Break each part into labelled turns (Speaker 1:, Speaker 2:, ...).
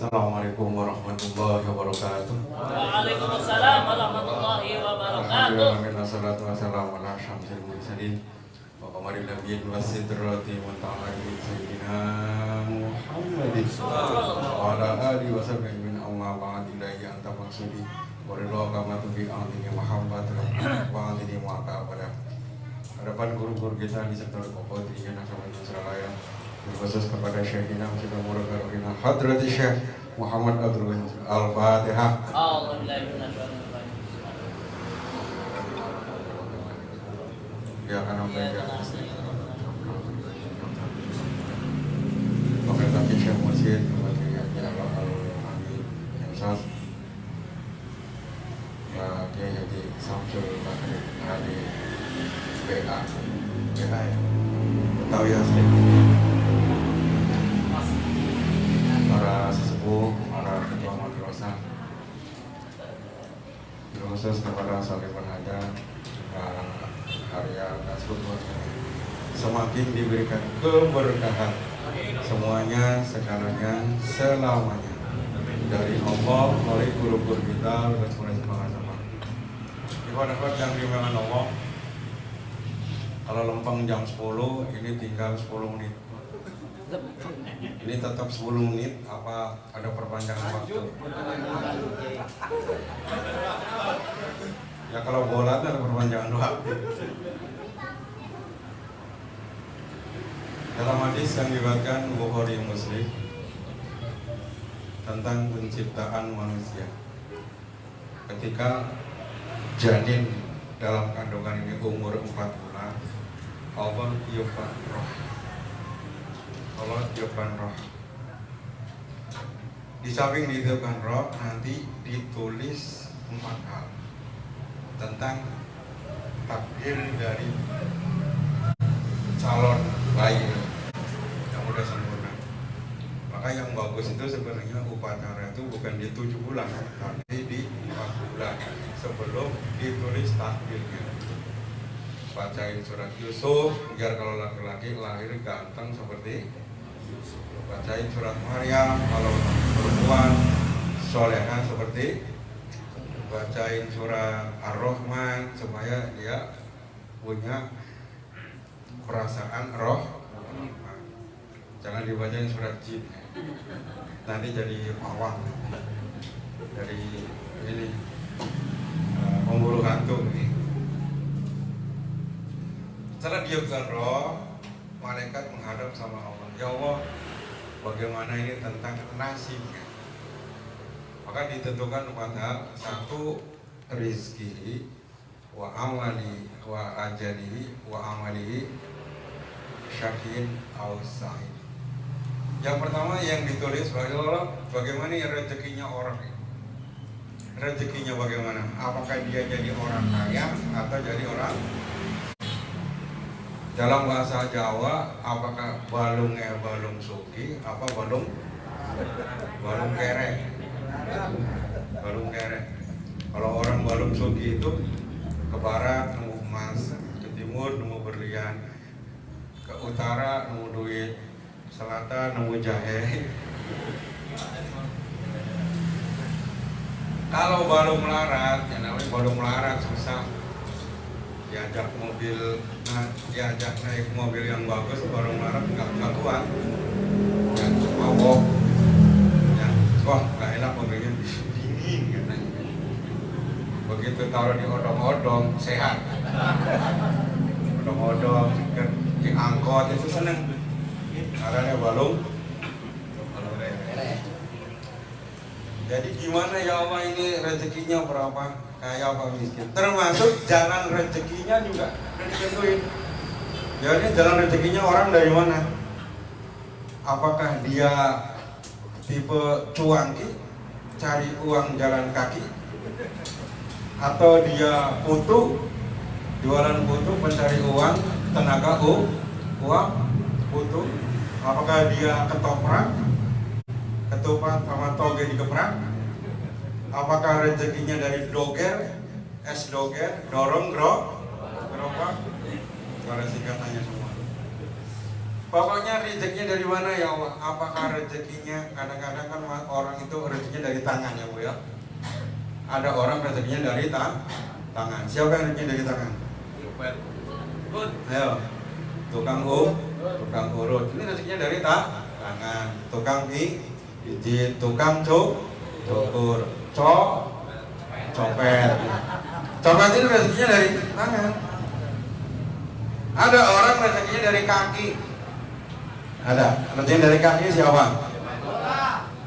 Speaker 1: Assalamualaikum warahmatullahi wabarakatuh.
Speaker 2: Waalaikumsalam warahmatullahi wabarakatuh.
Speaker 1: Wassalatu wassalamu ala asyrafil mursalin wa qamaril nabiyyin wasidrati muntahari sayyidina Muhammadin wa ala alihi wa sahbihi min amma ba'd ilahi anta maksudi wa ridha kama tubi antini Muhammad wa antini muaka pada hadapan guru-guru kita di sektor Kopoti yang Nasawan Surabaya, khusus kepada Syekhina Musyidah Muragharina Hadrati Syekh Muhammad Abdul Ghani Al-Fatihah. Ya karena mereka pemerintah Syekh Mursyid kepada Al-Amin yang sah dia jadi Samsul Hadi BA ya tahu ya para sesepuh, para ketua madrasah, khusus kepada Salih Penada, Arya Kasut, semakin diberikan keberkahan semuanya, segalanya, selamanya dari Allah melalui guru-guru kita, dan semuanya sama. Ibadah yang dimana Allah. Kalau lempeng jam 10, ini tinggal 10 menit. Ini tetap 10 menit, apa ada perpanjangan waktu? Ya kalau bola ada perpanjangan waktu. Dalam hadis yang diriwayatkan Bukhari Muslim tentang penciptaan manusia, ketika janin dalam kandungan ini umur 4 bulan, Allah tiupkan roh. Allah tiupkan roh. Di samping ditiupkan roh, nanti ditulis 4 hal tentang takdir dari calon bayi yang udah sempurna. Maka yang bagus itu sebenarnya upacara itu bukan di 7 bulan, tapi di 4 bulan sebelum ditulis takdirnya. Bacain surat Yusuf biar kalau laki-laki lahir ganteng seperti Yusuf. Bacain surat Maryam kalau perempuan soleha seperti. Bacain surat Ar-Rahman supaya dia punya perasaan roh. Jangan dibacain surat Jin, nanti jadi pawang, dari ini pemburu hantu nih. Setelah diupkan roh, malaikat menghadap sama Allah. Ya Allah, bagaimana ini tentang nasibnya? Maka ditentukan 4 hal. 1, rizki, wa amali, wa ajali, wa amali, syakin, au sa'id. Yang pertama yang ditulis bagaimana ya rezekinya orang ini. Rezekinya bagaimana? Apakah dia jadi orang kaya atau jadi orang? Dalam bahasa Jawa, apakah balungnya balung suki, apa balung kerek? Balung kerek. Kalau orang balung suki itu ke barat nemu emas, ke timur nemu berlian, ke utara nemu duit, selatan nemu jahe. Kalau balung melarat, yang namanya balung melarat susah. Diajak diajak naik mobil yang bagus, balung melarat nggak kuat. Ya mabok. Ya, wah nggak enak mobilnya, dingin katanya. Begitu taruh di odong-odong sehat. Odong-odong di angkot itu seneng. Karena balung. Jadi gimana ya Allah ini rezekinya berapa? Kaya apa miskin? Termasuk jalan rezekinya juga udah ditentuin. Jadi jalan rezekinya orang dari mana? Apakah dia tipe cuangki, cari uang jalan kaki? Atau dia putu, jualan putu, pencari uang, tenaga uang, putu? Apakah dia ketoprak, ketupat sama toge dikeprak? Apakah rezekinya dari doger, es doger, dorong gerobak? Suara singkatannya semua. Pokoknya rezekinya dari mana ya Allah? Apakah rezekinya, kadang-kadang kan orang itu rezekinya dari tangan ya Bu ya. Ada orang rezekinya dari tangan. Siapa yang rezekinya dari tangan? Ayo, tukang urut. Ini rezekinya dari tangan. Tukang pijit, tukang cukur, copet. Copet itu rezekinya dari tangan. Ada orang rezekinya dari kaki. Ada rezekinya dari kaki siapa?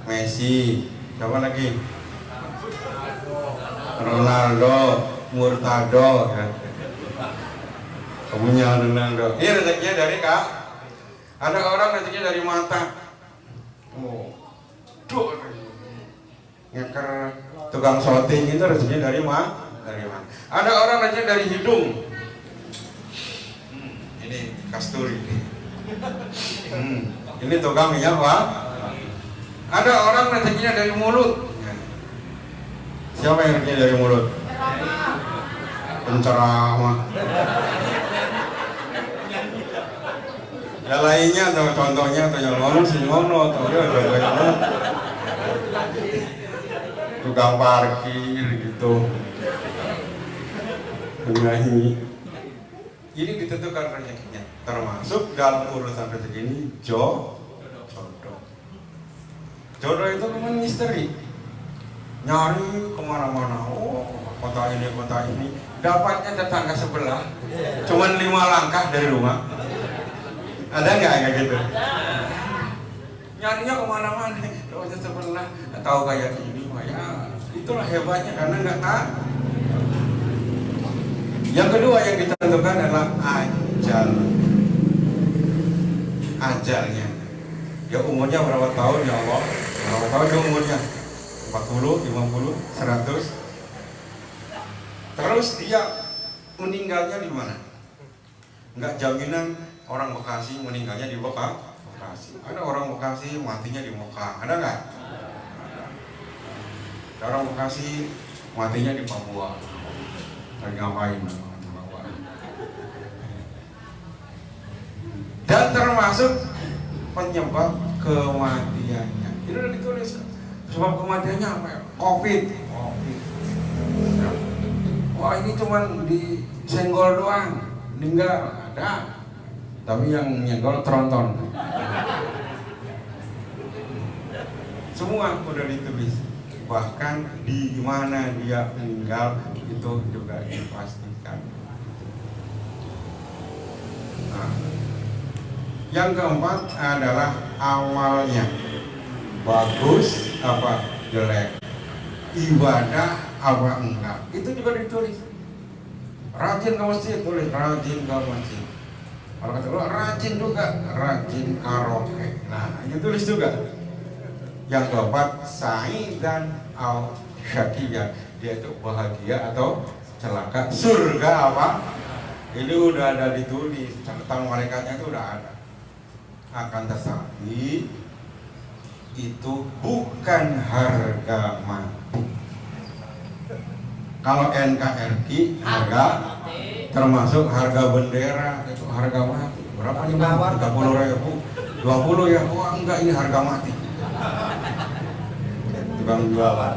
Speaker 1: Messi. Siapa lagi? Ronaldo, Murtado ya. Punya Ronaldo. Ini rezekinya dari kak. Ada orang rezekinya dari mata. Ngeker tukang shooting itu rezekinya dari mana? Ada orang rezekinya dari hidung. Ini kasturi. Ini tukang minyak Pak. Ada orang rezekinya dari mulut. Siapa yang rezekinya dari mulut? Penceramah. Ya lainnya tuh contohnya tuh yang ngono sing ngono tuh ya tukang parkir gitu. Mengahi. Ini ditentukan rezekinya, termasuk dalam urusan rezeki ini jodoh. Jodoh itu memang misteri. Nyari kemana-mana, kota ini, dapatnya tetangga sebelah, cuman 5 langkah dari rumah. Ada nggak kayak gitu? Nyarinya kemana-mana, dapatnya sebelah, tahu kayak ini, ya itulah hebatnya karena nggak tahu. Yang kedua yang ditentukan adalah ajalnya. Ya umurnya berapa tahun ya Allah? Berapa tahun ya umurnya? 40, 50, 100. Terus dia meninggalnya di mana? Enggak jaminan orang Bekasi meninggalnya di Bekasi. Ada orang Bekasi matinya di Mekah. Ada nggak? Ada orang Bekasi matinya di Papua. Lagi ngapain? Dan termasuk penyebab kematiannya. Itu udah ditulis. Sebab kematiannya apa ya? COVID. Wah ini cuman disenggol doang, meninggal ada. Tapi yang nyenggol tronton. Semua udah ditulis. Bahkan di mana dia meninggal itu juga dipastikan. Nah, yang keempat adalah awalnya bagus apa jelek, ibadah apa enggak, itu juga ditulis. Rajin ke masjid, tulis rajin ke masjid. Kalau kata lu rajin juga, rajin karaoke. Nah itu tulis juga. Yang keempat sa'idan au syaqiyyan, dia itu bahagia atau celaka, surga apa? Ini udah ada ditulis, catatan malaikatnya itu udah ada. Akan tetapi itu bukan harga mati. Kalau NKRI harga termasuk harga bendera itu harga mati. Berapa nih Bang? 30.000, 20 ya? Oh enggak, ini harga mati. Tukang jualan.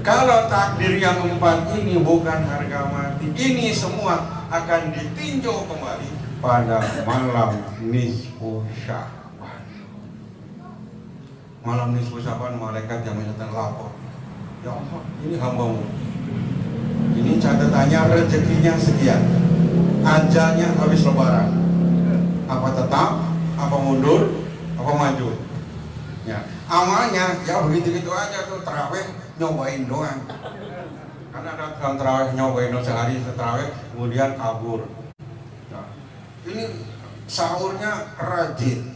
Speaker 1: Kalau takdir yang 4 ini bukan harga mati, ini semua akan ditinjau kembali pada malam nisfu Sya'ban. Malam nisfu Sya'ban, malaikat yang menyatakan lapor, ya Allah, ini hambamu, ini catatannya rezekinya sekian, ajalnya habis lebaran, apa tetap, apa mundur, apa maju. Ya, amalnya ya begitu-gitu aja tuh, terawih nyobain doang. Karena ada dalam terawih nyobain doang sehari terawih kemudian kabur. Nah, ini sahurnya rajin,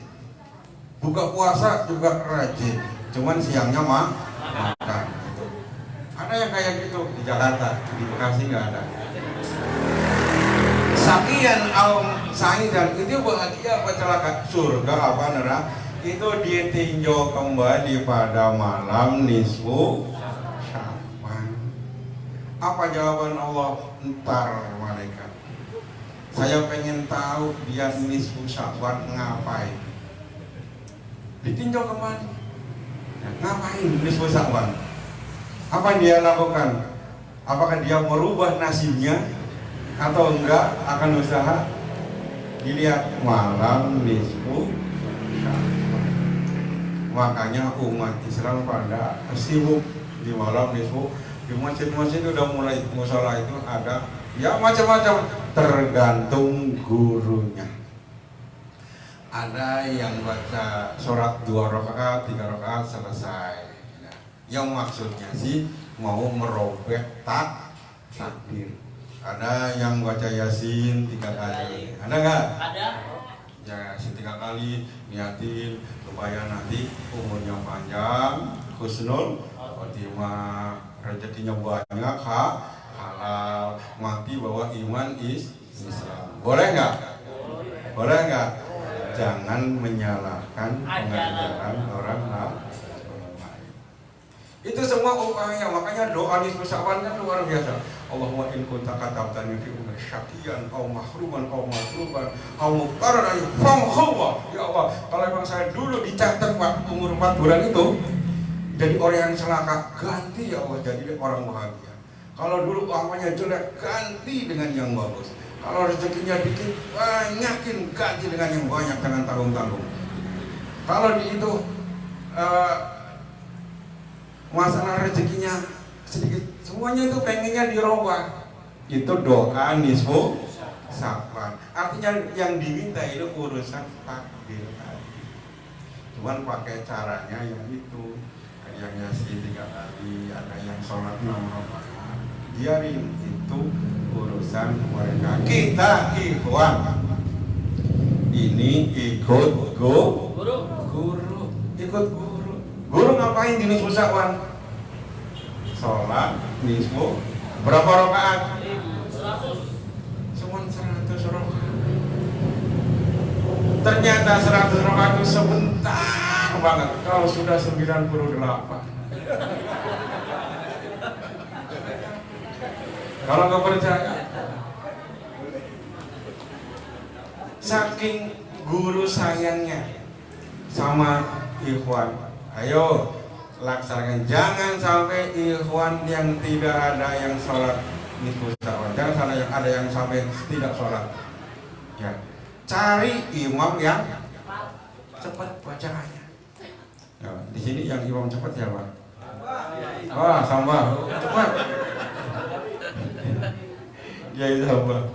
Speaker 1: buka puasa juga rajin, cuman siangnya makan. Ada yang kayak gitu di Jakarta, di Bekasi nggak ada. Sakian sa'idan itu bahagia apa celaka, surga apa neraka, itu ditinjau kembali pada malam nisfu Sya'ban. Apa jawaban Allah? Ntar malaikat Saya pengen tahu dia nisfu Sya'ban ngapain. Ditinjau kemana? Ngapain nisfu Sya'ban? Apa yang dia lakukan? Apakah dia merubah nasibnya atau enggak? Akan usaha dilihat malam nisfu Sya'ban. Makanya umat Islam pada sibuk di malam nisfu. Di masjid-masjid udah mulai musola itu ada ya macam-macam, tergantung gurunya. Ada yang baca surat 2 rakaat, 3 rakaat selesai. Yang maksudnya sih mau merobek takbir. Ada yang baca Yasin 3 kali. Ada nggak?
Speaker 2: Ada.
Speaker 1: Ya, Yasin 3 kali, niatin supaya nanti umurnya panjang, husnul khotimah, rezekinya banyak, halal, mati bawa iman Islam. Boleh nggak? Boleh nggak? Jangan menyalahkan pengajaran orang lain. Itu semua upaya, makanya doa nisfu Sya'ban kan luar biasa. Allahumma in kunta katabtani fi umri syaqiyan aw mahruman aw masruban aw muqtaran famhuwa. Ya Allah, kalau memang saya dulu dicatat Pak umur 4 bulan itu jadi orang yang celaka, ganti ya Allah jadi orang bahagia. Kalau dulu uangnya jelek, ganti dengan yang bagus. Kalau rezekinya dikit, banyakin, ganti dengan yang banyak, jangan tanggung-tanggung. Kalau di itu masalah rezekinya sedikit, semuanya itu pengennya dirubah. Itu doa nisfu Sya'ban. Artinya yang diminta itu urusan takdir. Cuman pakai caranya yang itu. Yang Yasin 3 kali, ada yang sholat 6 rakaat. Biarin, itu urusan mereka. Kita ikhwan ini ikut guru. Ikut guru. Guru ngapain di nisfu Sya'ban? Sholat nisfu berapa rakaat?
Speaker 2: 100.
Speaker 1: Cuma 100 rakaat. Ternyata 100 rakaat itu sebentar banget. Kalau sudah 98. Kalau nggak percaya, saking guru sayangnya sama ikhwan, ayo laksanakan. Jangan sampai ikhwan yang tidak ada yang sholat nisfu Sya'ban, jangan sampai ada yang sampai tidak sholat. Ya, cari imam yang cepat bacaannya. Ya, di sini yang imam cepat siapa? Wah, sama cepat. Ya itu sama.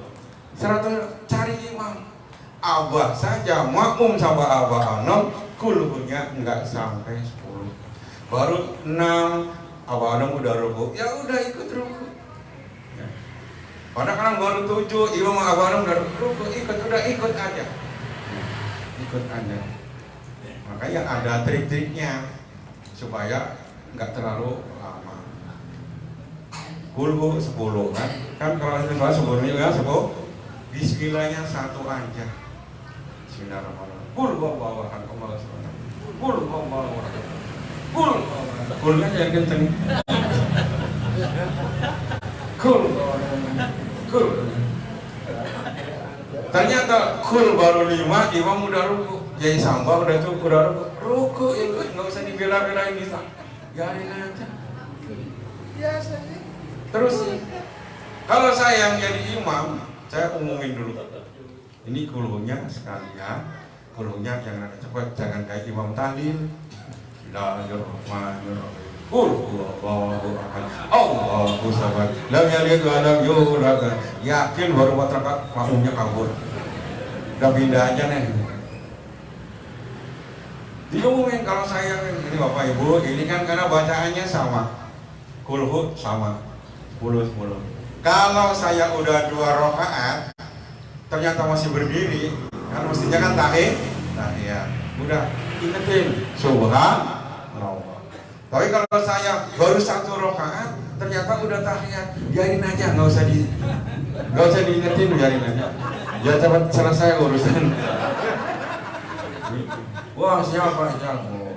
Speaker 1: 100 cari imam. Abah saja makmum sama abah 6, kulhunya enggak sampai 10. Baru 6, abah 6 udah ruku. Ya udah ikut ruku. Ya. Padahal baru 7, imam abah 6 udah ruku, ikut aja. Ikut aja. Makanya ada trik-triknya supaya nggak terlalu lama. Kulhu 10 kan? Kan kalau itu 10 ya 10. Bismillahnya 1 aja. Bismillahirrahmanirrahim. Kulhu Allahu ahad. Kulhu Allahu ahad. Kulhu kan yang kenceng. Kul. Ternyata kul baru 5, imam udah ruku. Jadi sambal udah tuh udah ruku ikut, nggak usah dibela-belain bisa. Biarin aja. Biasanya. Terus kalau saya yang jadi imam, saya umumin dulu. Ini kulhunya sekalian, kulhunya jangan cepat, jangan kayak imam tahlil. Bismillahirrahmanirrahim. Qul huwallahu ahad. Allahu samad. Lam yalid wa lam yulad. Yakin baru rakaat makmumnya kabur. Udah pindah aja nih. Diumumin kalau saya ini Bapak Ibu, ini kan karena bacaannya sama. Kulhu sama. 10. Kalau saya udah 2 rakaat ternyata masih berdiri, kan mestinya kan tahiyat. Udah ingetin subhanallah. Tapi kalau saya baru 1 rakaat ternyata udah tahiyat, biarin aja, nggak usah diingetin, biarin aja. Ya cepat selesai urusan. Wah, siapa jago?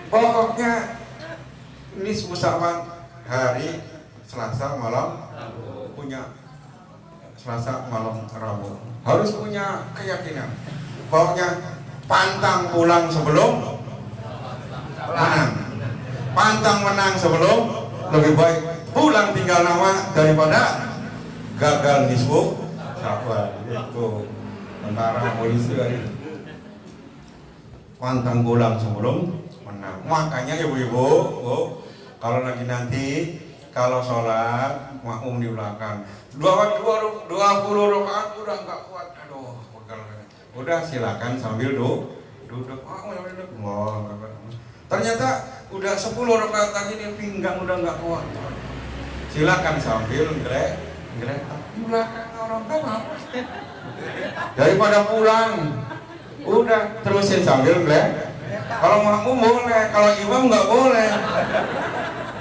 Speaker 1: Pokoknya nisfu Sya'ban hari Selasa malam punya Selasa malam Rabu. Harus punya keyakinan. Pokoknya pantang pulang sebelum menang. Pantang menang sebelum, lebih baik pulang tinggal nama daripada gagal nisbu Syawal. Itu tentara polisi hari. Pantang pulang sebelum menang. Makanya ibu-ibu, kalau lagi nanti kalau sholat makmum di belakang 20 rakaat udah nggak kuat, aduh, udah silakan sambil duduk. Ternyata udah 10 rakaat lagi nih pinggang udah nggak kuat, silakan sambil gelek di belakang orang apa daripada pulang, udah terusin sambil gelek. Kalau makmum boleh, kalau imam nggak boleh.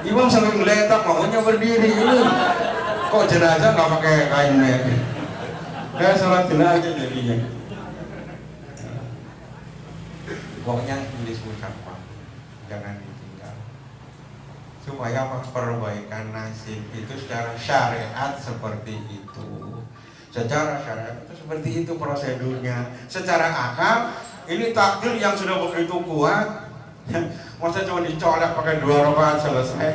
Speaker 1: Imam sambil ngeletak, makmumnya berdiri. Kok jenazah nggak pakai kain merah? Kayak sholat jenazah jadinya. Pokoknya disebut apa? Jangan ditinggal. Supaya perbaikan nasib itu secara syariat seperti itu. Secara syariat itu seperti itu prosedurnya. Secara akal ini takdir yang sudah begitu kuat. Masa cuma dicolek pakai 2 rakaat selesai?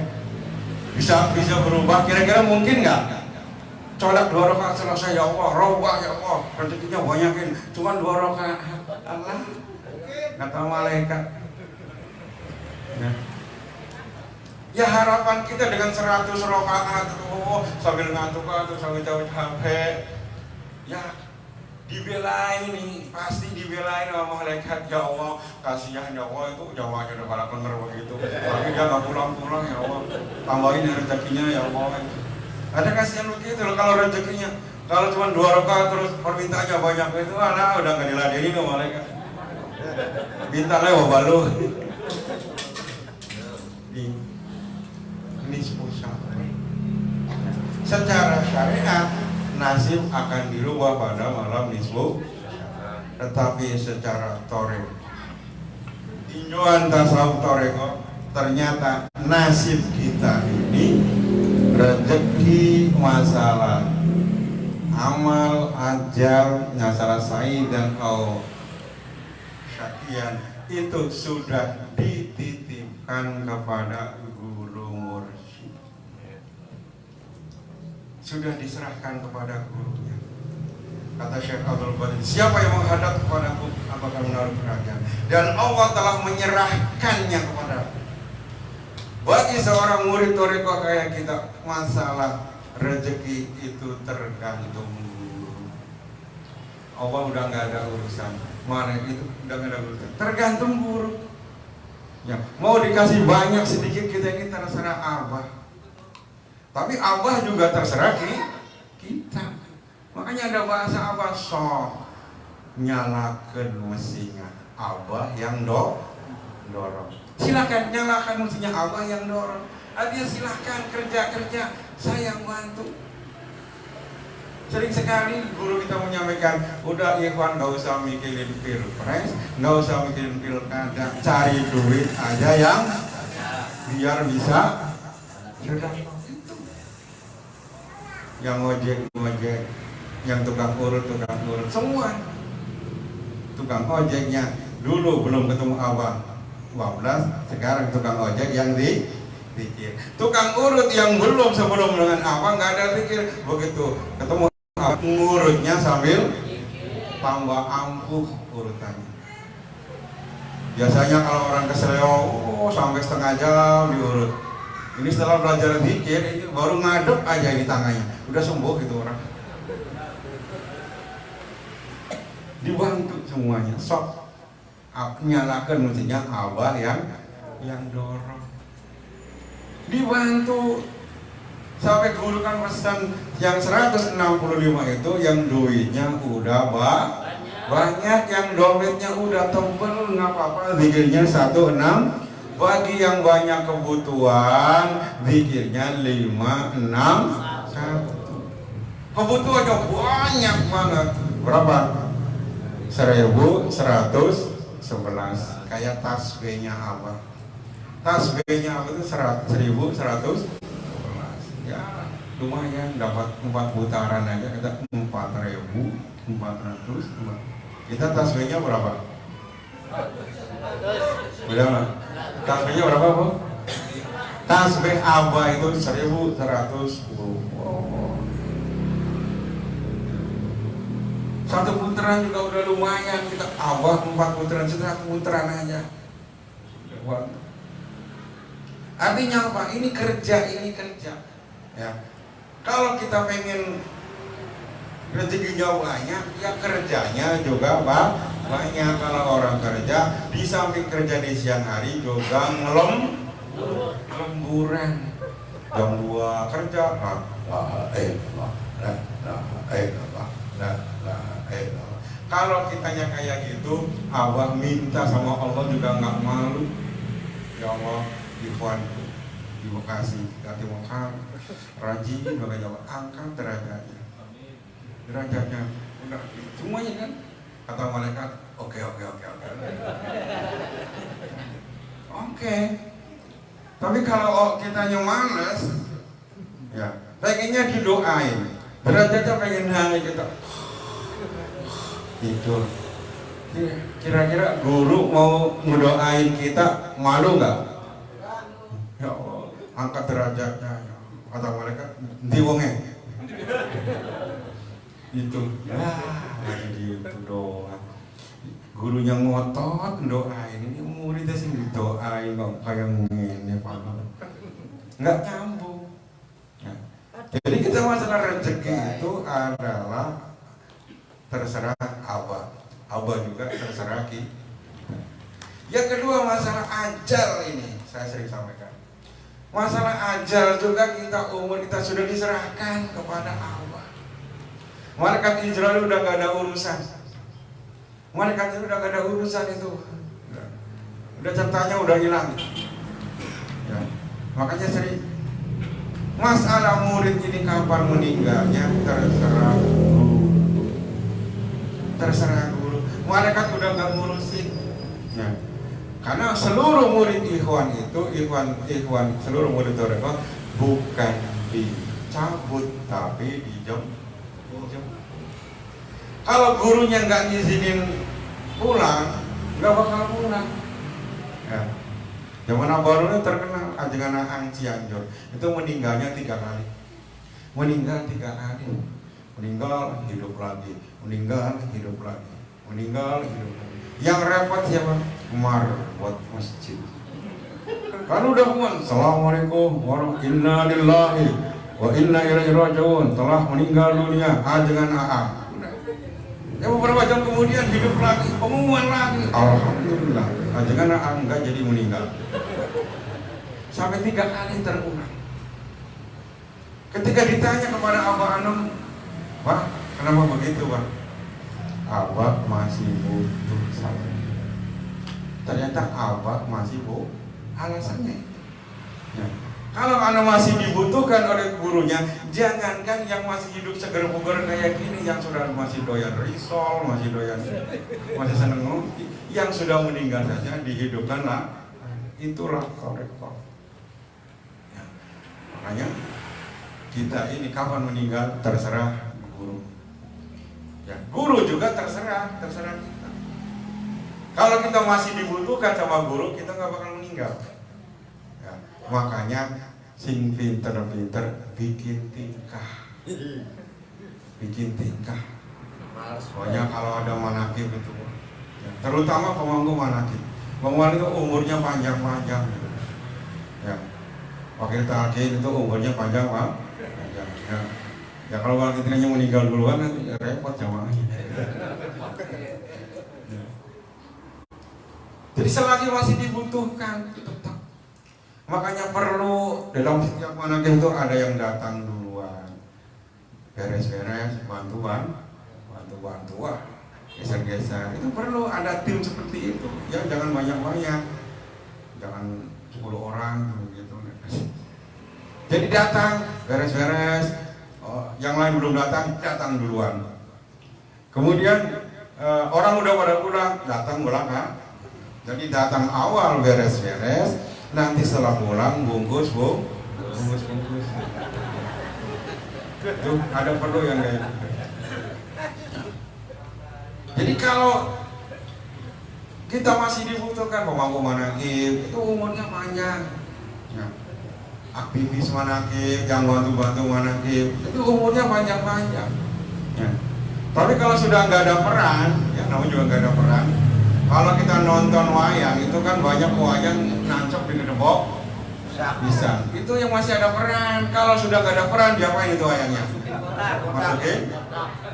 Speaker 1: Bisa berubah? Kira-kira mungkin nggak? Colek 2 rakaat selesai, ya Allah, robah ya Allah, rezekinya banyakin, cuma 2 rakaat. Allah, kata malaikat. Ya harapan kita dengan 100 rakaat, sambil ngantuk-ngantuk, sambil jauh HP, ya dibelain nih, pasti dibelain sama malaikat. Ya Allah, kasihan ya Allah, itu jawabnya udah pada bener begitu, tapi dia nggak pulang-pulang, ya Allah, tambahin rezekinya ya Allah. Ada kasihan begitu loh kalau rezekinya, kalau cuma 2 rakaat terus permintaannya banyak itu, udah nggak diladenin sama malaikat. Bintangnya mau balu. Ini spesial. Secara syariat nasib akan dirubah pada malam nisbu, tetapi secara torek tinjauan tasawuf toreko, ternyata nasib kita ini rezeki, masalah amal, ajal, masalah sa'i dan syakian itu sudah dititipkan kepada guru mursyid, sudah diserahkan kepada gurunya. Kata Syekh Abdul Qadir, siapa yang menghadap kepadaku apakah menaruh kerajaan, dan Allah telah menyerahkannya kepadaku. Bagi seorang murid thariqah kayak kita, masalah rezeki itu tergantung guru. Allah udah nggak ada urusan, mana itu udah nggak ada urusan, tergantung guru. Ya, mau dikasih banyak sedikit kita ini terserah Abah, tapi Abah juga terserah kita. Makanya ada bahasa Abah, sok nyalakan mesinnya Abah yang dorong. Silakan nyalakan mesinnya Abah yang dorong. Dia silahkan kerja, saya yang bantu. Sering sekali guru kita menyampaikan, udah Ikhwan gak usah mikirin pilpres, gak usah mikirin pilkada, cari duit aja yang biar bisa sedekah. Yang ngojek, yang tukang urut, semua tukang ojeknya dulu belum ketemu Abah 12, sekarang tukang ojek yang dipikir, tukang urut yang belum sebelum dengan Abah nggak ada pikir, begitu ketemu Abah ngurutnya sambil tambah ampuh urutannya. Biasanya kalau orang keseleo sampai setengah jam diurut. Ini setelah belajar pikir, ini baru ngadep aja di tangannya, udah sembuh gitu orang. Dibantu semuanya, sok nyalakan mestinya Abah yang dorong. Dibantu sampai guru kan pesan yang 165 itu yang duitnya udah banyak, yang dompetnya udah tebel, nggak apa-apa, zikirnya 16. Bagi yang banyak kebutuhan, zikirnya 561. Kebutuhannya banyak banget. Berapa? 1111. Kayak tasbihnya Abah. Tasbihnya Abah itu 1111. Ya lumayan dapat 4 putaran aja kita 4.400. Kita tasbihnya berapa? Udah lah. Tasbihnya berapa Bu? Tasbih Abah itu 1.110. Satu putaran juga udah lumayan. Kita Abah 4 putaran, 1 putaran aja. Artinya apa? Ini kerja. Ya. Kalau kita pengen rezekinya banyak, ya kerjanya juga banyak. Kalau orang kerja, di samping kerja di siang hari juga lemburan. Jam 2 kerja, kalau kitanya kayak gitu, Abah minta sama Allah juga nggak malu. Ya Allah, Ikhwan di Bekasi, ganti Mekah, rajin juga jawab, angkat derajatnya, udah semuanya kan, kata malaikat, oke. Tapi kalau kitanya malas, ya pengennya didoain, derajatnya pengen naik kita, tidur. Kira-kira guru mau ngedoain kita malu nggak? Ya Allah, angkat derajatnya. Kata mereka, di wonge. Itu, lagi gitu doang. Gurunya ngotot doain, ini muridnya sih doain kok kayak ngene paham. Nggak nyambung. Ya. Jadi kita masalah rezeki itu adalah terserah Abah juga terserah kita. Yang kedua masalah ajal ini saya sering sampaikan. Masalah ajal juga umur kita sudah diserahkan kepada Allah. Malaikat Israel udah gak ada urusan. Malaikat itu udah gak ada urusan itu. Udah centanya udah hilang. Ya. Makanya sering masalah murid ini kapan meninggalnya terserah guru. Malaikat udah gak ngurusin. Ya. Karena seluruh murid ikhwan itu, seluruh murid Toreko bukan dicabut tapi dijemput. Kalau gurunya nggak ngizinin pulang, nggak bakal pulang. Ya. Zaman Abaruna terkenal ajengan Ang Cianjur itu meninggalnya 3 kali. Meninggal 3 kali. Meninggal hidup lagi, meninggal hidup lagi, meninggal hidup lagi. Yang repot siapa? Umar buat masjid. Kan udah pun, Assalamualaikum warahmatullahi lillahi wa inna ilaihi rajiun, telah meninggal dunia dengan Aang. Ya beberapa jam kemudian hidup lagi, pengumuman lagi. Alhamdulillah, dengan Aang enggak jadi meninggal. Sampai 3 kali terulang. Ketika ditanya kepada Abah Anom, Pak, kenapa begitu Pak? Abah masih butuh saya. Ternyata Abah masih butuh alasannya. Ya. Kalau anak masih dibutuhkan oleh gurunya, jangankan yang masih hidup seger bugar kayak gini, yang sudah masih doyan risol, masih masih seneng ngopi, yang sudah meninggal saja dihidupkan lah. Itulah korektor. Ya. Makanya kita ini kapan meninggal terserah guru. Ya, guru juga terserah kita. Kalau kita masih dibutuhkan sama guru, kita nggak bakal meninggal. Ya, makanya sing pinter-pinter bikin tingkah. Pokoknya kalau ada manakib itu, ya, terutama pemangku manakib. Pemangku itu umurnya panjang-panjang. Ya, wakil talqin itu umurnya panjang, Pak. Ya kalau kita meninggal duluan nanti repot jamaahnya. Jadi selagi masih dibutuhkan tetap. Makanya perlu dalam setiap manakib itu ada yang datang duluan, beres-beres, bantuan, geser-geser. Itu perlu ada tim seperti itu. Ya jangan banyak-banyak, jangan 10 orang begitu. Jadi datang, beres-beres. Yang lain belum datang duluan. Kemudian orang udah pada pulang, datang belakang. Jadi datang awal beres-beres, nanti setelah pulang bungkus. Itu ada perlu yang kayak gitu. Jadi kalau kita masih dibutuhkan pemangku manakib, itu umurnya panjang. Ya. Aktivis manakib, yang bantu-bantu manakib, itu umurnya panjang-panjang. Ya. Tapi kalau sudah nggak ada peran, ya namanya juga nggak ada peran. Kalau kita nonton wayang, itu kan banyak wayang nancep di gedebok, bisa. Itu yang masih ada peran. Kalau sudah nggak ada peran, diapain itu wayangnya? Masukin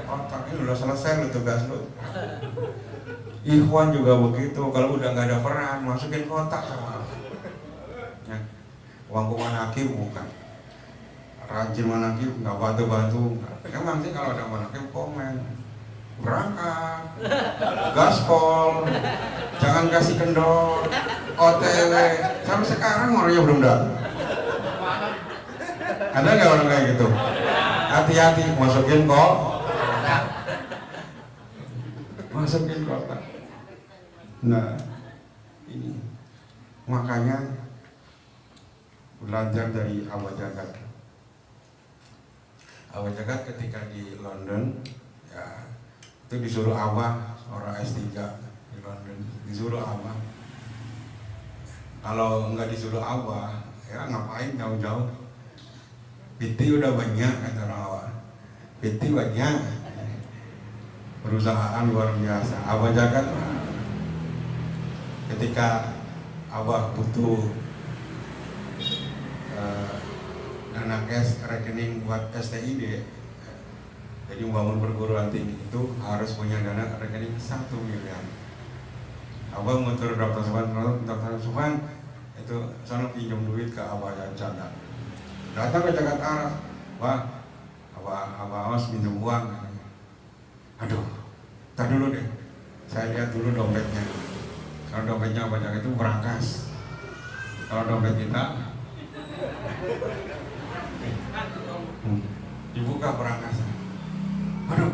Speaker 1: kotak. Ini udah selesai lu tugas lu. Ikhwan juga begitu. Kalau udah nggak ada peran, masukin kotak sama. Ya. Uang manakib bukan. Rajin manakib nggak bantu-bantu. Emang sih kalau ada manakib komen, berangkat, gaspol, jangan kasih kendor, OTW. Sampai sekarang orangnya belum datang. Ada nggak orang kayak gitu? Hati-hati, masukin kotak. Masukin kotak. Nah, ini makanya belajar dari Abah Jagat. Abah Jagat ketika di London, ya itu disuruh Abah, orang S3 di London, disuruh Abah. Kalau nggak disuruh Abah, ya ngapain jauh-jauh? PT udah banyak kata orang Abah. PT banyak, perusahaan luar biasa. Abah Jagat ketika Abah butuh dana cash rekening buat STID, jadi membangun perguruan tinggi itu harus punya dana rekening 1 miliar. Abah muter Dr. Subhan itu sana pinjam duit ke Abah Jagat. Datang ke Jakarta, wah Abah Awas pinjam uang. Aduh, tar dulu deh, saya lihat dulu dompetnya. Kalau dompetnya Abah Jagat itu berangkas. Kalau dompet kita dibuka berangkas. Aduh,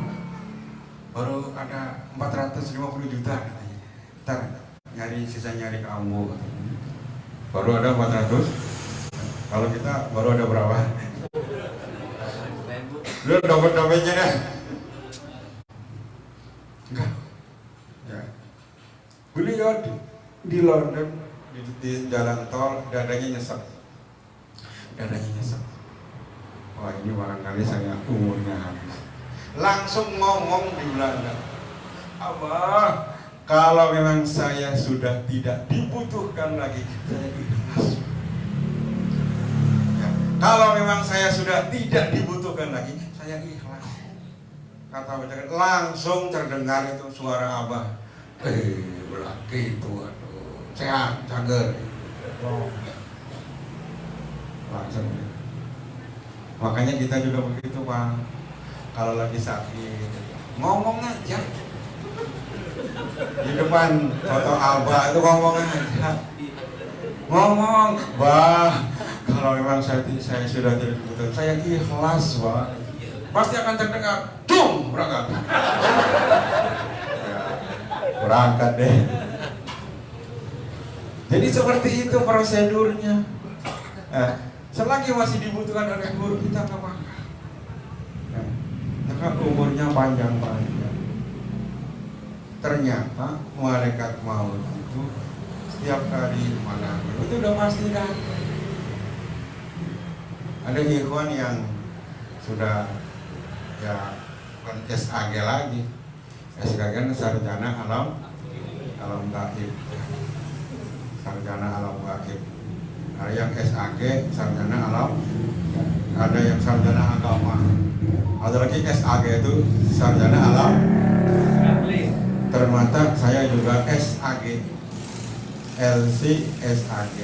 Speaker 1: baru ada 450 juta katanya. Ntar sisa nyari ke Ambo katanya. Baru ada 400. Kalau kita baru ada berapa? Lu dompet-dompetnya dah. Enggak. Ya. Beliau di London di jalan tol dadanya nyesek. Wah, ini barangkali saya umurnya habis. Langsung ngomong di Belanda, Abah, kalau memang saya sudah tidak dibutuhkan lagi, saya ikhlas. Ya, kalau memang saya sudah tidak dibutuhkan lagi, saya ikhlas. Kata Abah Jagat, langsung terdengar itu suara Abah. Belaki itu, aduh, sehat, cager. Langsung. Makanya kita juga begitu, Pak. Kalau lagi sakit, ngomong aja. Di depan foto Abah itu ngomong aja. Ngomong, Bah, kalau memang saya sudah tidak dibutuhkan, saya ikhlas, Pak. Pasti akan terdengar, cung, berangkat. Ya, berangkat deh. Jadi seperti itu prosedurnya. Selagi masih dibutuhkan oleh guru, kita nggak makan. Maka umurnya panjang-panjang. Ternyata malaikat maut itu setiap kali mana itu udah pasti datang. Ada ikhwan yang sudah ya bukan SAG lagi. SAG sarjana alam gaib. Sarjana alam gaib. Ada yang SAG sarjana alam, ada yang sarjana agama, ada lagi SAG itu sarjana alam. Ternyata saya juga SAG, LC SAG,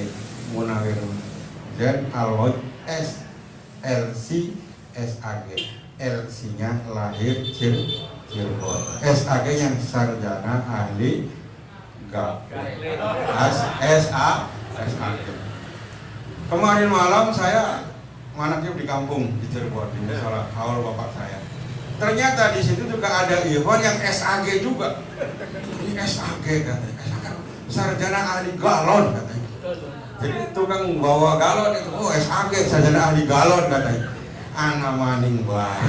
Speaker 1: Munawirun Zen Alwad S, LC SAG, LC-nya lahir Cirebon, SAG yang sarjana ahli SAG. Kemarin malam saya manakib di kampung di Cirebon, di musola awal bapak saya. Ternyata di situ juga ada ikhwan yang SAG juga. Ini SAG katanya, sarjana ahli galon katanya. Jadi tukang bawa galon itu, oh SAG sarjana ahli galon katanya. anak maning bae.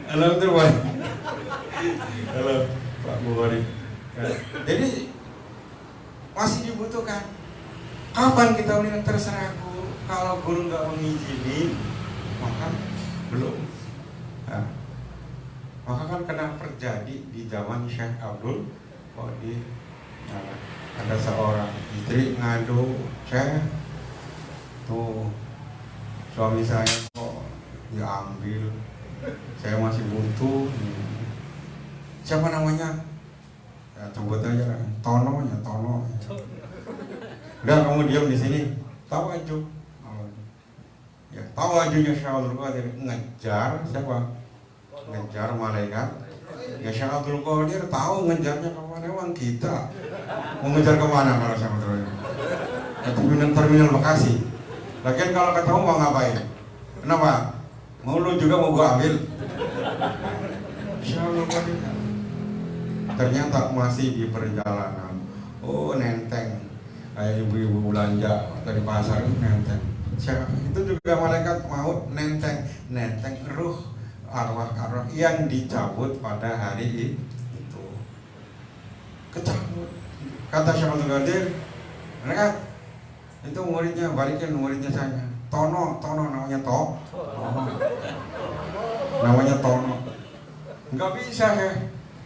Speaker 1: Halo terus. Halo Pak Bukhari. Jadi masih dibutuhkan. Kapan kita ini terserah guru? Kalau guru nggak mengizini, maka belum. Nah, maka kan kena terjadi di zaman Syekh Abdul Qadir. Nah, ada seorang istri ngadu, Syekh, tuh suami saya kok diambil, saya masih butuh. Siapa namanya? Ya sebut aja, Tono ya Tono. Udah kamu diam di sini, tawaju. Ya tawajunya Syekh Abdul Qadir ngejar siapa? Ngejar malaikat. Ya Syekh Abdul Qadir tahu ngejarnya kemana, emang kita mau ngejar kemana kalau Syekh Abdul Qadir? Ke terminal Bekasi. Lagian kalau ketemu mau ngapain? Kenapa? Mau lu juga mau gua ambil? Syekh Abdul Qadir ternyata masih di perjalanan. Oh nenteng, kayak ibu-ibu belanja dari pasar nenteng. Itu juga malaikat maut nenteng ruh arwah yang dicabut pada hari itu, kecabut. Kata Syekh Abdul Qadir, mereka itu muridnya, balikin muridnya saya. Tono namanya Tono. Namanya Tono. Enggak bisa ya.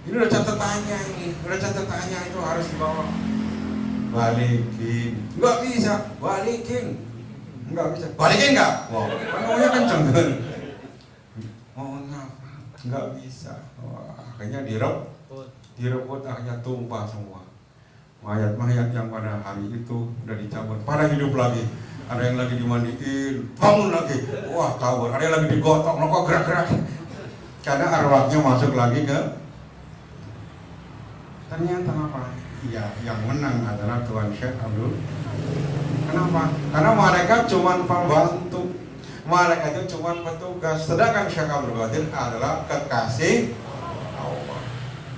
Speaker 1: Ini udah catatannya itu harus dibawa. Balikin. Enggak bisa, balikin. Enggak bisa. Balikin enggak? Wow. Ngomongnya kenceng kan. Mohon maaf. Enggak bisa. Wah, akhirnya direbut akhirnya tumpah semua. Mayat-mayat yang pada hari itu udah dicabut, pada hidup lagi. Ada yang lagi dimandiin, bangun lagi. Wah, kabur. Ada yang lagi digotok, kok gerak-gerak. Karena arwahnya masuk lagi ke. Ternyata apa? Ya, yang menang adalah Tuhan Syekh Abdul. Kenapa? Karena mereka cuma pembantu, mereka itu cuma petugas. Sedangkan Syekh Abdul Qadir adalah kekasih Allah.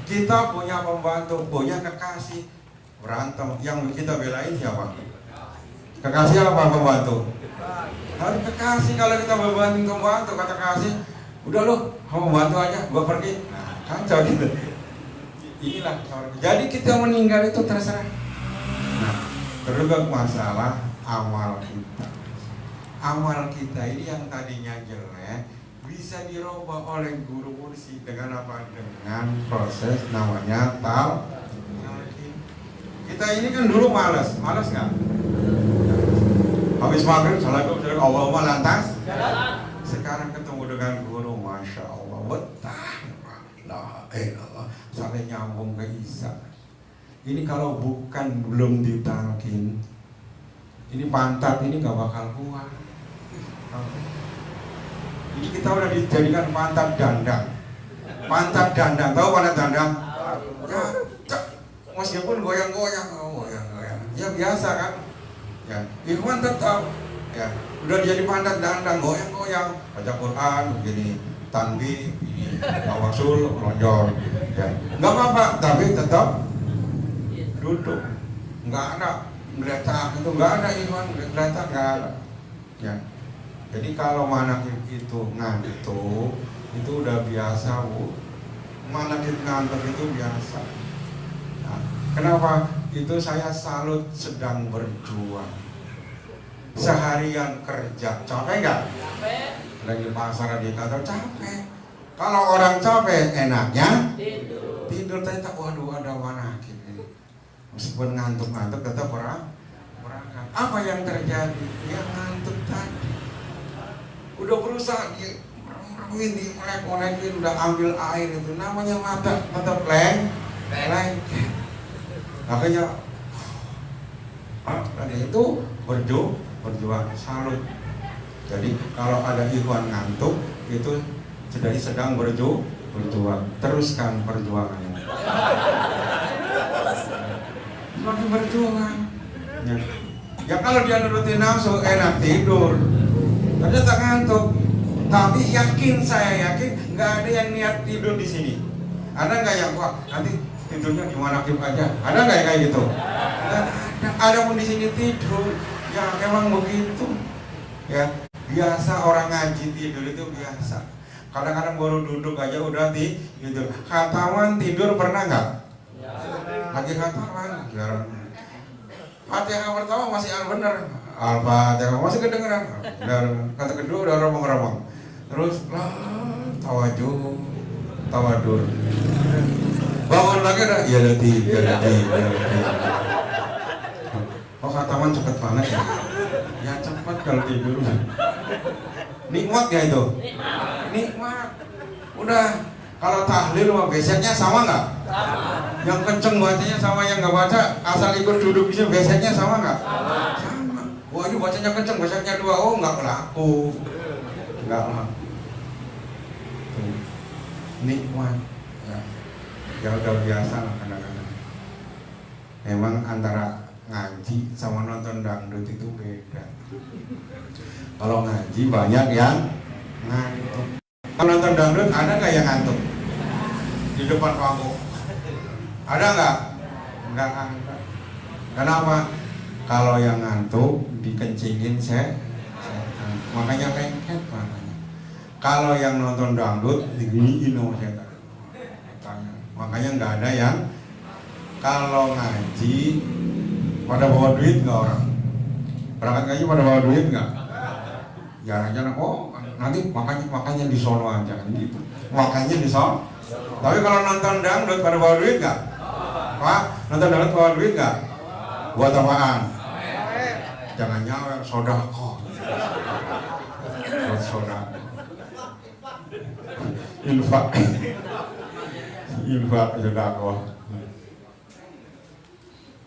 Speaker 1: Kita punya pembantu, punya kekasih. Berantem, yang kita belain siapa? Kekasih apa pembantu? Harus kekasih. Kalau kita bebantu pembantu, kata kasih, udah lu, kamu bantu aja, gua pergi. Nah, kacau gitu. Inilah. Jadi kita meninggal itu terserah. Nah, terus masalah amal kita. Amal kita ini yang tadinya jelek bisa dirubah oleh guru kursi dengan apa? Dengan proses namanya talqin. Kita ini kan dulu malas nggak? Habis maghrib, assalamualaikum, Allahumma lantas. Sekarang ketemu dengan guru, masya Allah, betah. La ilallah, sampai nyambung ke Isa. Ini kalau bukan belum ditalkin, ini pantat ini nggak bakal kuat. Ini kita udah dijadikan pantat dandang. Pantat dandang, tahu pantat dandang? Ya, meskipun goyang-goyang, ya biasa kan? Ya, ikhwan tetap, ya, udah jadi pantat dandang, goyang-goyang, baca Quran, begini, tanbih, tawasul, lonjor, ya, nggak apa-apa, tapi tetap duduk, nggak ada meletak itu, nggak ada ikhwan meletak, nggak ada, ya. Jadi kalau manakib itu ngantuk, itu udah biasa, Bu. Manakib ngantuk itu biasa. Nah, kenapa? Itu saya salut, sedang berjuang. Seharian kerja, capek nggak? Capek. Lagi pasar di kantor capek. Kalau orang capek, enaknya tidur. Ternyata, waduh, ada manakib ini. Meskipun ngantuk-ngantuk, tetap berangkat. Apa yang terjadi? Ya ngantuk tadi. Udah berusaha di molek-molekin, udah ambil air itu, namanya mata lengket. Makanya tadi itu berjuang, salut. Jadi kalau ada ikhwan ngantuk itu jadi sedang berjuang, teruskan perjuangannya. Lagi berjuang. Ya kalau dia nurutin nafsu enak tidur. Ternyata ngantuk. Tapi saya yakin nggak ada yang niat tidur di sini. Ada nggak yang wah nanti tidurnya di manakib aja? Ada nggak yang kayak gitu? Ada pun di sini tidur. Ya emang begitu. Ya biasa orang ngaji tidur itu biasa. Kadang-kadang baru duduk aja udah tidur. Khatawan tidur pernah nggak? Lagi khatawan. Fatihah pertama masih bener. Al-Fatihah masih kedengeran. Kata kedua udah romong-romong. Terus tawadur. Bangun lagi udah ya Latif. Oh khataman cepet banget ya. Ya cepet kalau tidur. Nikmat ya itu. Nikmat. Udah. Kalau tahlil sama beseknya sama nggak?
Speaker 2: Sama.
Speaker 1: Yang kenceng bacanya sama yang nggak baca asal ikut duduk di sini beseknya sama nggak? Sama. Wah ini bacanya kenceng beseknya 2. Oh nggak laku. Nggak laku. Nikmat. Ya udah biasa lah kadang-kadang. Memang antara ngaji sama nonton dangdut itu beda. Kalau ngaji banyak yang ngantuk. Kalau nonton dangdut ada nggak yang ngantuk di depan panggung? Ada nggak? Nggak ada. Kenapa? Kalau yang ngantuk dikencingin setan. Makanya lengket makanya. Kalau yang nonton dangdut diginiin sama setan. Makanya nggak ada yang kalau ngaji pada bawa duit nggak orang? Berangkat ngaji pada bawa duit nggak? Jarang-jarang. Oh nanti makanya di sono aja kan gitu. Makanya di sono. Tapi kalau nonton dangdut pada bawa duit nggak? Pak, nonton dangdut bawa duit nggak? Buat apaan? Jangan nyawer sodako. Buat sodako. Infak sodako.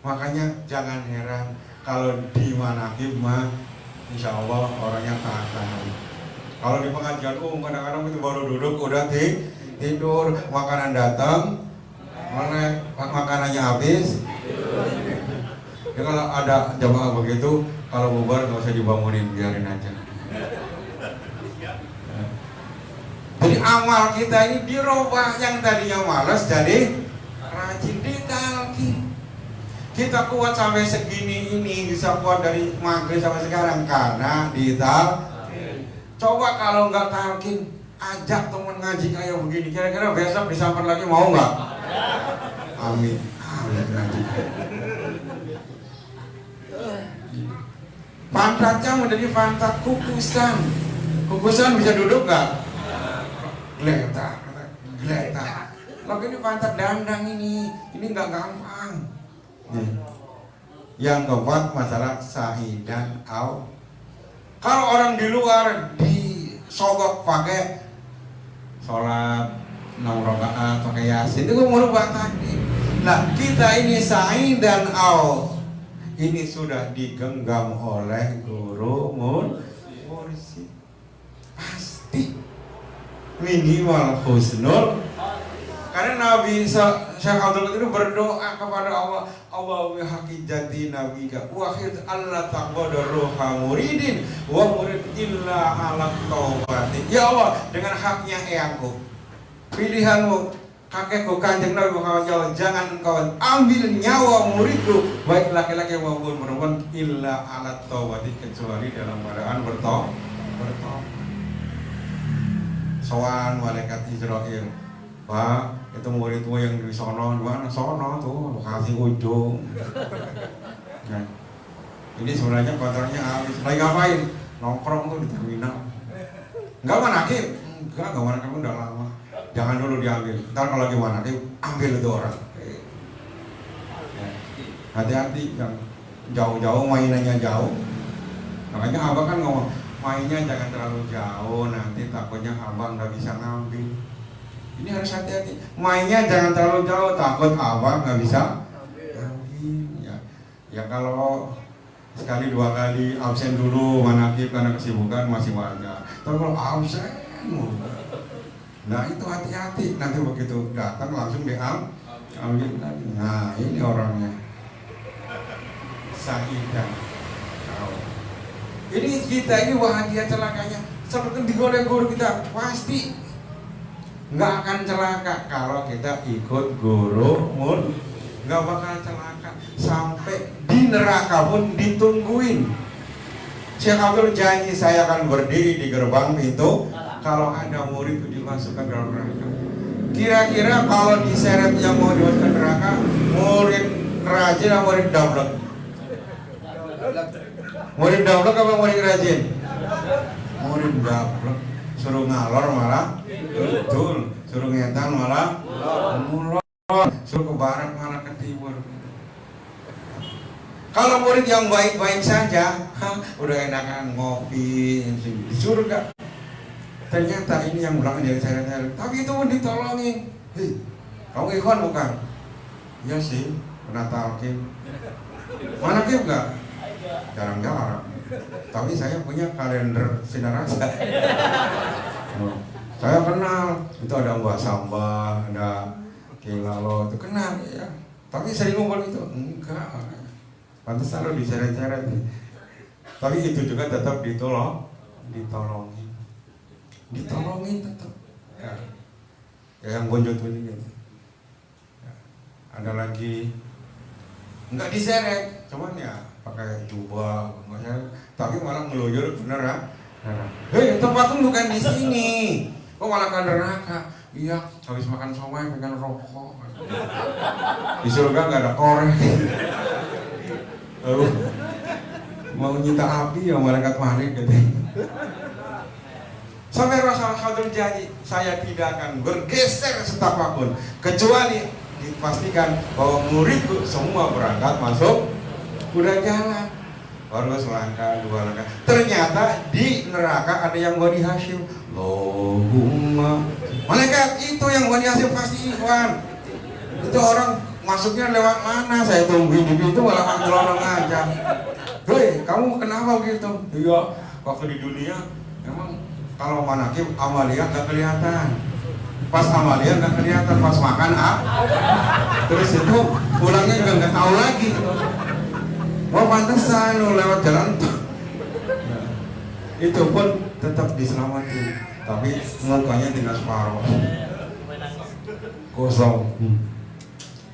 Speaker 1: Makanya jangan heran kalau di manakib mah insya Allah orangnya taat. Kalau di pengajian kadang-kadang itu baru duduk udah tidur, makanan datang, makanannya habis. Ya kalau ada jamaah begitu, kalau bubar nggak usah dibangunin, biarin aja. Jadi amal kita ini dirubah, yang tadinya malas jadi rajin, ditalkin. Kita kuat sampai segini ini, bisa kuat dari maghrib sampai sekarang karena ditalkin. Coba kalau nggak talkin, ajak teman ngaji kayak begini, kira-kira besok disamper lagi mau nggak? Amin. Amin ngaji. Pantatnya menjadi pantat kukusan. Kukusan bisa duduk nggak? Geletak. Lalu ini pantat dandang ini nggak gampang. Yang keempat masalah sahidan au. Kalau orang di luar disogok pakai sholat 6 rakaat pakai yasin itu merubah takdir. Nah kita ini sahidan au ini sudah digenggam oleh guru mursyid pasti minimal husnul. Karena Nabi Syekh Abdul Qadir itu berdoa kepada Allah, Allahumma haqijati nabika wa khid alla taqaddar ruha muridin wa murid illa ala taubati. Ya Allah, dengan haknya eyangku, pilihanmu, kakekku Kanjeng Nabi Muhammad SAW, jangan engkau ambil nyawa muridku baik laki-laki maupun perempuan illa ala taubati, kecuali dalam keadaan bertobat. Soal malaikat Israel, Pak, itu muridmu yang di sono, di mana? Sono tuh, lokasi ujung. Nah, ini sebenarnya kotornya habis. Lagi ngapain? Nongkrong tuh di terminal. Enggak manakib? Enggak manakib udah lama. Jangan dulu diambil. Ntar kalau lagi manakib, ambil itu orang. Hati-hati, yang jauh-jauh mainannya jauh. Makanya abang kan ngomong, mainnya jangan terlalu jauh, nanti takutnya abang nggak bisa ngambil. Ini harus hati-hati. Mainnya jangan terlalu jauh, takut abang nggak bisa ngambil. Ya kalau sekali 2 kali absen dulu manakib karena kesibukan masih wajar. Tapi kalau absen, nah itu hati-hati. Nanti begitu datang langsung diambil lagi. Nah ini orangnya sahidan. Jadi kita ini bahagia celakanya seperti digoreng guru kita pasti nggak akan celaka kalau kita ikut guru nggak bakal celaka sampai di neraka pun ditungguin. Syekh Abdul janji saya akan berdiri di gerbang pintu kalau ada murid itu dimasukkan dalam neraka. Kira-kira kalau diseret yang mau dimasukkan neraka, murid rajin atau murid dablek? Murid dablek apa murid rajin? Murid dablek. Suruh ngalor malah betul, suruh ngetan malah mulor, suruh ke barat malah ke timur. Kalau murid yang baik-baik saja, udah enakan ngopi di surga. Ternyata ini yang ulang dari seret-seret. Tapi itu pun ditolongin. Hei, kamu ikhwan bukan? Iya sih, pernah talqin. Mana kim enggak? Jarang-jarang. Tapi saya punya kalender sinar rasa. Saya kenal. Itu ada Mbak Samba, ada Kilalo, itu kenal ya. Tapi sering ngumpul itu enggak. Pantesan lo diseret-seret. Tapi itu juga tetap ditolongin tetap. Ya, yang bonjot ini gitu. Ya. Ada lagi nggak diseret, cuman ya pakai jubah, tapi malah ngeluyur bener ya. Hei, tempatmu bukan di sini. Kok malah ke neraka? Iya, habis makan somai pengen rokok. Di surga nggak ada korek. Mau nyita api ya malaikat panik gitu. Sampai Rasulullah janji, saya tidak akan bergeser setapak pun kecuali dipastikan bahwa muridku semua berangkat masuk udah jalan. Baru selangkah, dua langkah. Ternyata di neraka ada yang Bani Hashim. Allahumma. Malaikat itu yang Bani Hashim pasti ikhwan. Itu orang masuknya lewat mana? Saya tungguin di pintu malah ngelorong aja. Hei, kamu kenapa begitu? Iya, waktu di dunia emang kalau manakib amalia gak kelihatan. Pas amalia gak kelihatan, pas makan terus itu pulangnya juga gak tahu lagi. Wah, pantesan lo lewat jalan tuh. Itu pun tetap diselamatkan, tapi mukanya tinggal separuh. Kosong.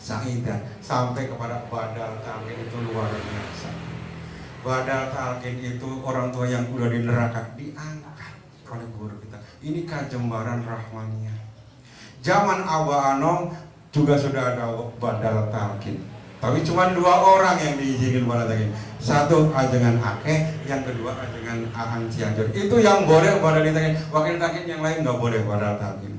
Speaker 1: Sa'idah sampai kepada badal talqin itu luar biasa. Badal talqin itu orang tua yang udah di neraka diangkat oleh guru kita. Ini kajembaran rahmaniyah. Zaman Abah Anom juga sudah ada badal talqin. Tapi cuma 2 orang yang diizinkan badal talqin. Satu ajengan Akeh, yang kedua ajengan Aan Cianjur. Itu yang boleh badal talqin. Wakil talqin yang lain nggak boleh badal talqin.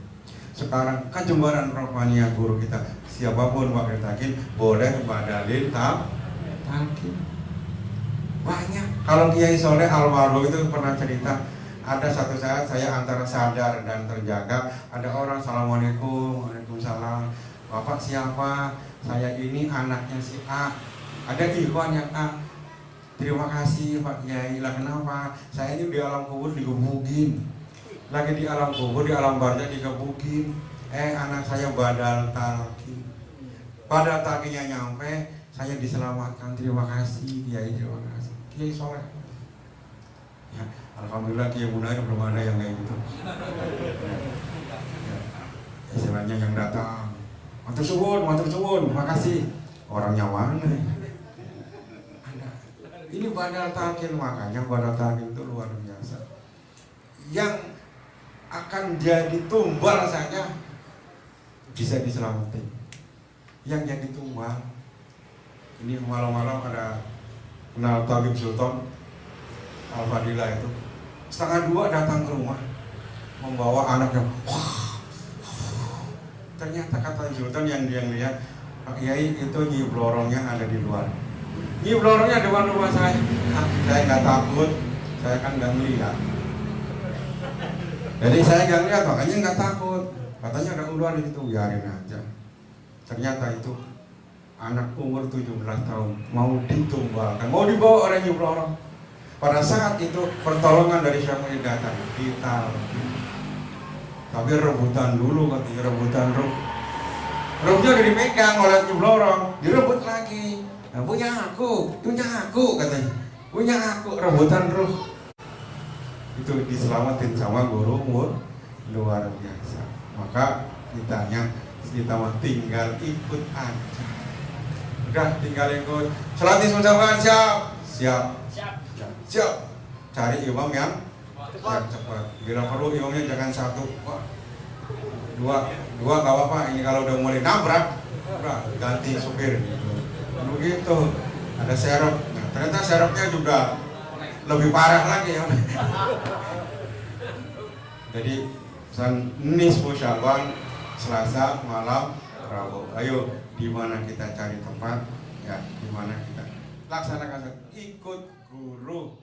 Speaker 1: Sekarang kajembaran rahmaniyah guru kita. Siapapun wakil talqin boleh badalin talqin. Banyak. Kalau Kiai Soleh almarhum itu pernah cerita, ada satu saat saya antara sadar dan terjaga, ada orang assalamualaikum, waalaikumsalam, bapak siapa? Saya ini anaknya si A. Ada ikhwan yang A. Terima kasih Pak Kiai. Lah kenapa? Saya ini di alam kubur digebukin. Lagi di alam kubur, di alam barzah digebukin. Anak saya badal talqin. Pada talqinnya nyampe, saya diselamatkan. Terima kasih Kiai, terima kasih. Kiai Soleh. Ya, alhamdulillah Kiai Munahir belum ada yang kayak gitu. Ya, istilahnya yang datang. Matur suwun, makasih. Orangnya mana? Ada. Ini badal talqin, makanya badal talqin itu luar biasa. Yang akan jadi tumbal saja bisa diselamatin. Yang jadi tumbal, ini malam-malam ada kenal Tabib Sultan Al-Fadilah itu, 1:30 datang ke rumah membawa anaknya. Ternyata kata Sultan yang dia lihat, Pak Kiai itu Nyi Blorongnya ada di luar. Nyi Blorongnya di depan rumah saya. Saya nggak takut, saya kan nggak melihat. Jadi saya nggak lihat, makanya nggak takut. Katanya ada ular di situ, biarin aja. Ternyata itu anak umur 17 tahun mau ditumbalkan, mau dibawa oleh Nyi Blorong. Pada saat itu pertolongan dari Syekh Muhyiddin datang, ditalqin. Tapi rebutan dulu, katanya rebutan ruh. Ruhnya udah dipegang oleh Nyi Blorong, direbut lagi. Nah, punya aku katanya. Punya aku, rebutan ruh. Itu diselamatin sama guru luar biasa. Maka kita mah tinggal ikut aja. Udah tinggal ikut. Salat ucapkan siap. Siap.
Speaker 2: Siap.
Speaker 1: Siap. Cari imam yang cepat. Bila perlu imamnya jangan satu. Wah, dua nggak apa-apa. Ini kalau udah mulai nabrak, udah ganti supir. Begitu. Ada serep. Nah, ternyata serepnya juga lebih parah lagi ya. Jadi nisfu Sya'ban Selasa malam Rabu. Ayo, di mana kita cari tempat? Ya, di mana kita laksanakan ikut guru.